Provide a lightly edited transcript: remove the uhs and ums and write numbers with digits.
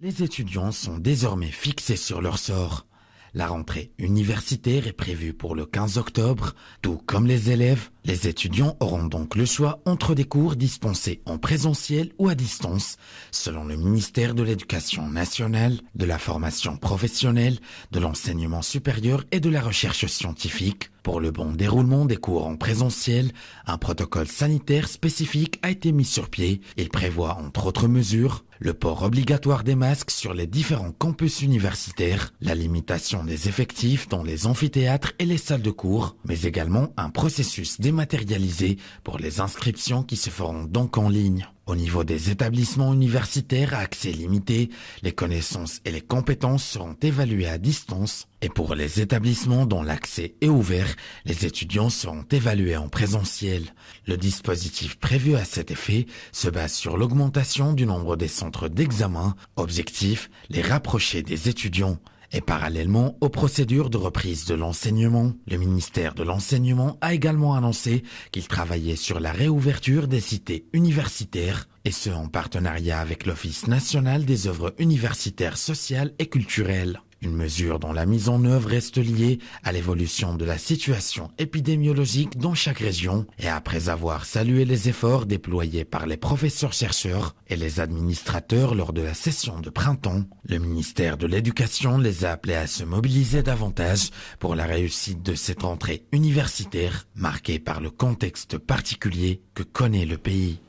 Les étudiants sont désormais fixés sur leur sort. La rentrée universitaire est prévue pour le 15 octobre, tout comme les élèves. Les étudiants auront donc le choix entre des cours dispensés en présentiel ou à distance, selon le ministère de l'Éducation nationale, de la formation professionnelle, de l'enseignement supérieur et de la recherche scientifique. Pour le bon déroulement des cours en présentiel, un protocole sanitaire spécifique a été mis sur pied. Il prévoit, entre autres mesures, le port obligatoire des masques sur les différents campus universitaires, la limitation des effectifs dans les amphithéâtres et les salles de cours, mais également un processus dématérialisé pour les inscriptions qui se feront donc en ligne. Au niveau des établissements universitaires à accès limité, les connaissances et les compétences seront évaluées à distance. Et pour les établissements dont l'accès est ouvert, les étudiants seront évalués en présentiel. Le dispositif prévu à cet effet se base sur l'augmentation du nombre des centres d'examen. Objectif, les rapprocher des étudiants. Et parallèlement aux procédures de reprise de l'enseignement, le ministère de l'Enseignement a également annoncé qu'il travaillait sur la réouverture des cités universitaires, et ce en partenariat avec l'Office national des œuvres universitaires sociales et culturelles. Une mesure dont la mise en œuvre reste liée à l'évolution de la situation épidémiologique dans chaque région et après avoir salué les efforts déployés par les professeurs-chercheurs et les administrateurs lors de la session de printemps, le ministère de l'Éducation les a appelés à se mobiliser davantage pour la réussite de cette rentrée universitaire marquée par le contexte particulier que connaît le pays.